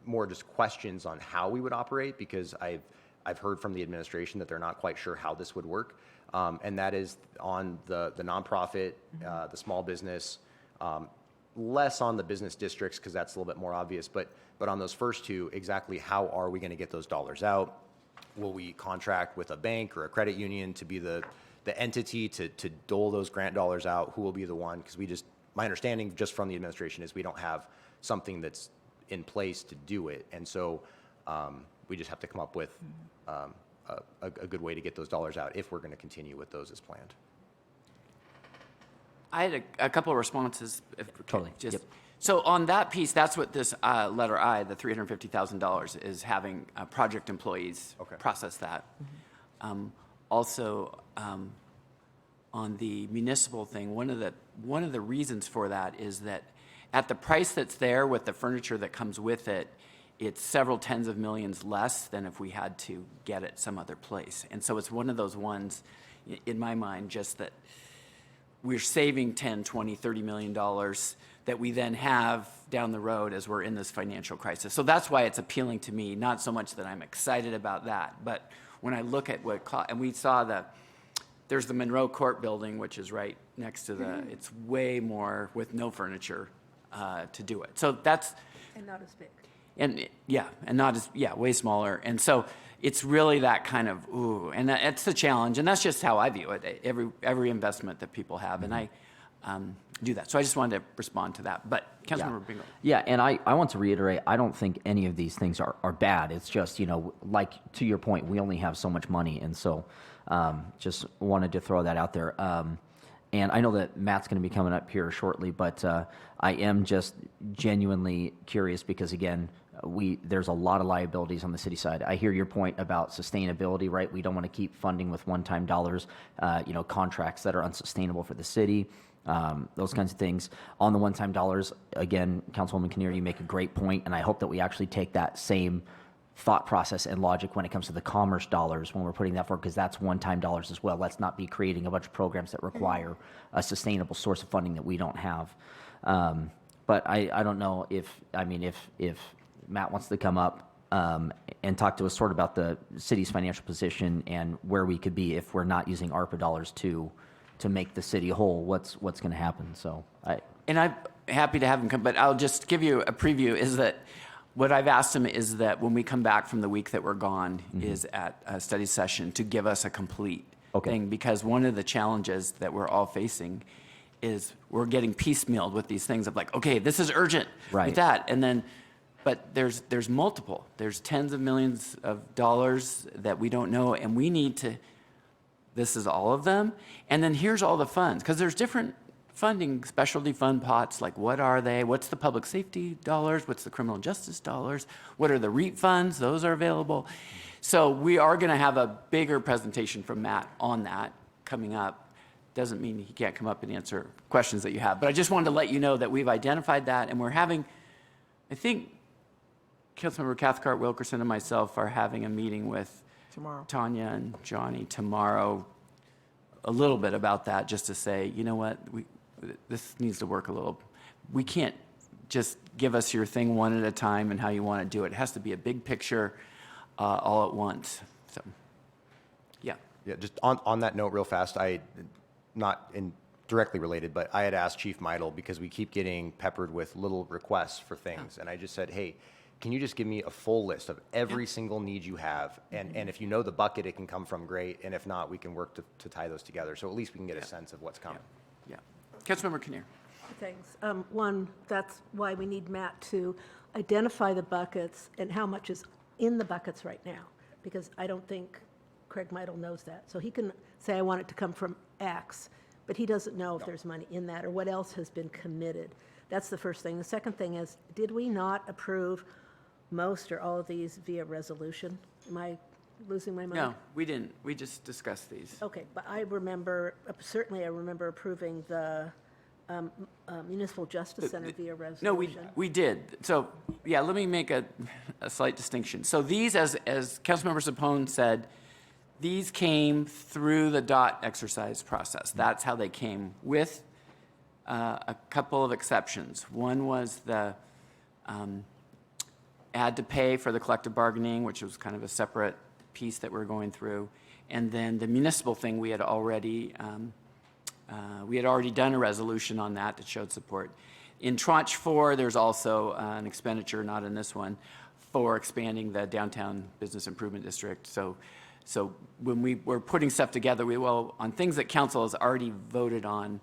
more just questions on how we would operate, because I've heard from the administration that they're not quite sure how this would work, and that is on the nonprofit, the small business, less on the business districts because that's a little bit more obvious, but on those first two, exactly how are we going to get those dollars out? Will we contract with a bank or a credit union to be the entity to dole those grant dollars out? Who will be the one? Because my understanding just from the administration is we don't have something that's in place to do it, and so we just have to come up with a good way to get those dollars out if we're going to continue with those as planned. I had a couple of responses. Totally. Yep. So on that piece, that's what this letter I, the $350,000, is having project employees process that. Also, on the municipal thing, one of the reasons for that is that at the price that's there with the furniture that comes with it, it's several tens of millions less than if we had to get it some other place. And so it's one of those ones, in my mind, just that we're saving 10, 20, $30 million that we then have down the road as we're in this financial crisis. So that's why it's appealing to me, not so much that I'm excited about that, but when I look at and we saw there's the Monroe Court building, which is right next to it's way more with no furniture to do it. So that's. And not as big. And not as, way smaller. And so it's really that kind of, and it's the challenge. And that's just how I view it, every investment that people have. And I do that. So I just wanted to respond to that. But Councilmember Bingle. Yeah, and I want to reiterate, I don't think any of these things are bad. It's just, like to your point, we only have so much money. And so just wanted to throw that out there. And I know that Matt's going to be coming up here shortly, but I am just genuinely curious because, again, there's a lot of liabilities on the city side. I hear your point about sustainability, right? We don't want to keep funding with one-time dollars, contracts that are unsustainable for the city, those kinds of things. On the one-time dollars, again, Councilwoman Kinnear, you make a great point, and I hope that we actually take that same thought process and logic when it comes to the commerce dollars when we're putting that forward, because that's one-time dollars as well. Let's not be creating a bunch of programs that require a sustainable source of funding that we don't have. But I don't know if Matt wants to come up and talk to us sort of about the city's financial position and where we could be if we're not using ARPA dollars to make the city whole. What's going to happen? So And I'm happy to have him come, but I'll just give you a preview, is that what I've asked him is that when we come back from the week that we're gone, is at a study session to give us a complete thing, because one of the challenges that we're all facing is we're getting piecemealed with these things of like, okay, this is urgent with that, and then, but there's multiple. There's tens of millions of dollars that we don't know, and we need to, this is all of them, and then here's all the funds, because there's different funding, specialty fund pots, like what are they? What's the public safety dollars? What's the criminal justice dollars? What are the REAP funds? Those are available. So we are going to have a bigger presentation from Matt on that coming up. Doesn't mean he can't come up and answer questions that you have, but I just wanted to let you know that we've identified that, and we're having, I think, Councilmember Cathcart Wilkerson and myself are having a meeting with Tomorrow. Tanya and Johnny tomorrow, a little bit about that, just to say, you know what, this needs to work a little. We can't just give us your thing one at a time and how you want to do it. It has to be a big picture all at once. So, yeah. Yeah, just on that note real fast, directly related, but I had asked Chief Meidel, because we keep getting peppered with little requests for things, and I just said, hey, can you just give me a full list of every single need you have? And if you know the bucket it can come from, great, and if not, we can work to tie those together, so at least we can get a sense of what's coming. Yeah. Councilmember Kinnear. Thanks. One, that's why we need Matt to identify the buckets and how much is in the buckets right now, because I don't think Craig Meidel knows that. So he can say, I want it to come from X, but he doesn't know if there's money in that or what else has been committed. That's the first thing. The second thing is, did we not approve most or all of these via resolution? Am I losing my mind? No, we didn't. We just discussed these. Okay, but I remember, certainly I remember approving the Municipal Justice Center via resolution. No, we did. So, yeah, let me make a slight distinction. So these, as Councilmember Sapone said, these came through the DOT exercise process. That's how they came, with a couple of exceptions. One was the add to pay for the collective bargaining, which was kind of a separate piece that we're going through. And then the municipal thing, we had already done a resolution on that showed support. In Tranche 4, there's also an expenditure, not in this one, for expanding the downtown business improvement district. So when we were putting stuff together, on things that council has already voted on,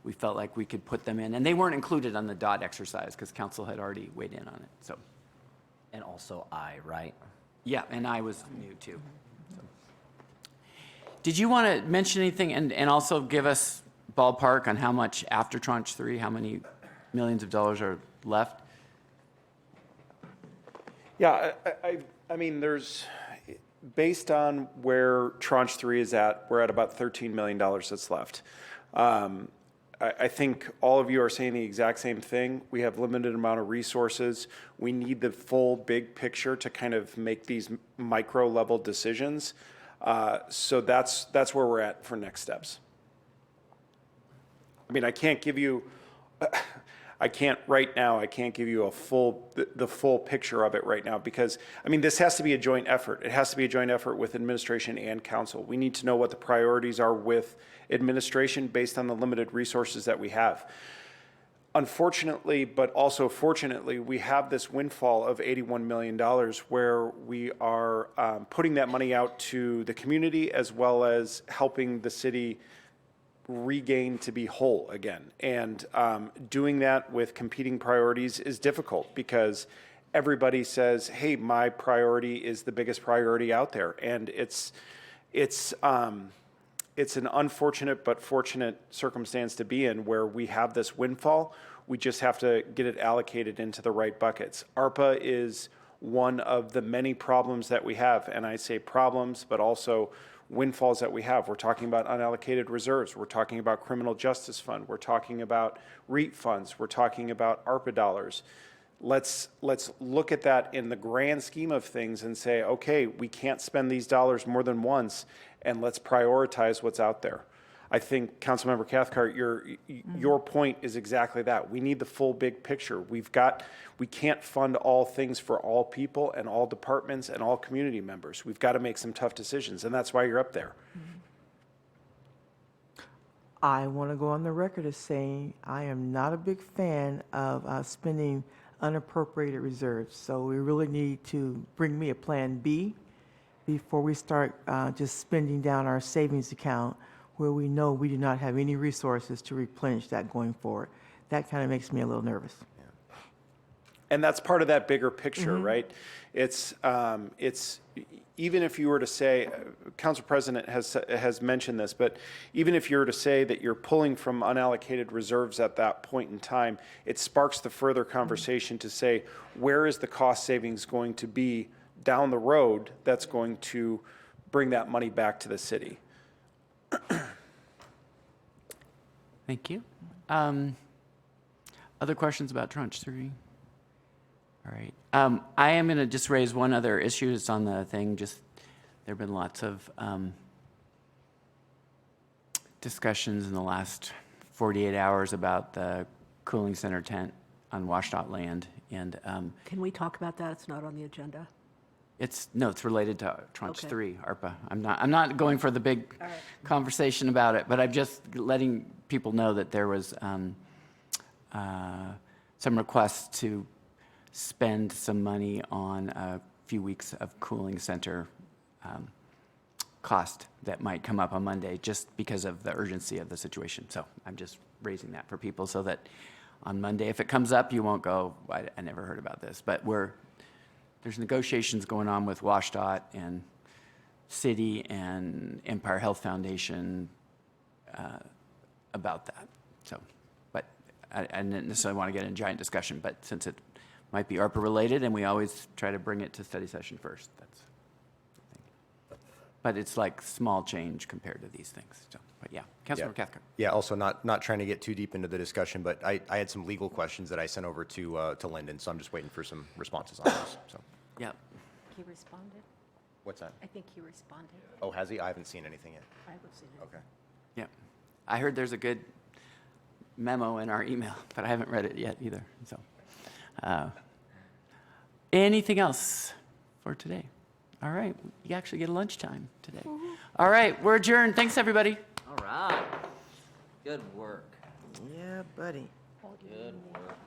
we felt like we could put them in. And they weren't included on the DOT exercise because council had already weighed in on it. So. and also right? Yeah, and I was new too. So. Did you want to mention anything and also give us ballpark on how much after Tranche 3, how many millions of dollars are left? Yeah, I mean, based on where Tranche 3 is at, we're at about $13 million that's left. I think all of you are saying the exact same thing. We have limited amount of resources. We need the full big picture to kind of make these micro level decisions. So that's where we're at for next steps. I mean, I can't give you the full picture of it right now, because, I mean, this has to be a joint effort. It has to be a joint effort with administration and council. We need to know what the priorities are with administration based on the limited resources that we have. Unfortunately, but also fortunately, we have this windfall of $81 million where we are putting that money out to the community as well as helping the city regain to be whole again. And doing that with competing priorities is difficult because everybody says, hey, my priority is the biggest priority out there. And it's an unfortunate but fortunate circumstance to be in where we have this windfall. We just have to get it allocated into the right buckets. ARPA is one of the many problems that we have. And I say problems, but also windfalls that we have. We're talking about unallocated reserves. We're talking about criminal justice fund. We're talking about REAP funds. We're talking about ARPA dollars. let's look at that in the grand scheme of things and say, okay, we can't spend these dollars more than once, and let's prioritize what's out there. I think, Councilmember Cathcart, your point is exactly that. We need the full big picture. We can't fund all things for all people and all departments and all community members. We've got to make some tough decisions, and that's why you're up there. I want to go on the record as saying I am not a big fan of spending unappropriated reserves. So we really need to bring me a plan B before we start just spending down our savings account where we know we do not have any resources to replenish that going forward. That kind of makes me a little nervous. And that's part of that bigger picture, right? It's even if you were to say, Council President has mentioned this, but even if you were to say that you're pulling from unallocated reserves at that point in time, it sparks the further conversation to say, where is the cost savings going to be down the road that's going to bring that money back to the city? Thank you. Other questions about tranche 3? All right. I am going to just raise one other issue. It's on the thing. Just there have been lots of discussions in the last 48 hours about the cooling center tent on WashDOT land, and Can we talk about that? It's not on the agenda. it's related to tranche Okay. 3, ARPA. I'm not going for the big conversation about it, but I'm just letting people know that there was some requests to spend some money on a few weeks of cooling center cost that might come up on Monday just because of the urgency of the situation. So I'm just raising that for people so that on Monday, if it comes up, you won't go, I never heard about this. But there's negotiations going on with WashDOT and City and Empire Health Foundation about that. So, but I didn't necessarily want to get in a giant discussion, but since it might be ARPA related, and we always try to bring it to study session first. That's the thing. But it's like small change compared to these things. So, but yeah, Councilmember Cathcart. Yeah, also not trying to get too deep into the discussion, but I had some legal questions that I sent over to Lyndon, so I'm just waiting for some responses on those. So, Yeah. He responded? what's that? I think he responded. Oh, has he? I haven't seen anything yet. I haven't seen it. Okay. Yeah. I heard there's a good memo in our email, but I haven't read it yet either. So, anything else for today? All right. You actually get a lunchtime today. All right. We're adjourned. Thanks, everybody. All right. Good work. Yeah, buddy. Good work.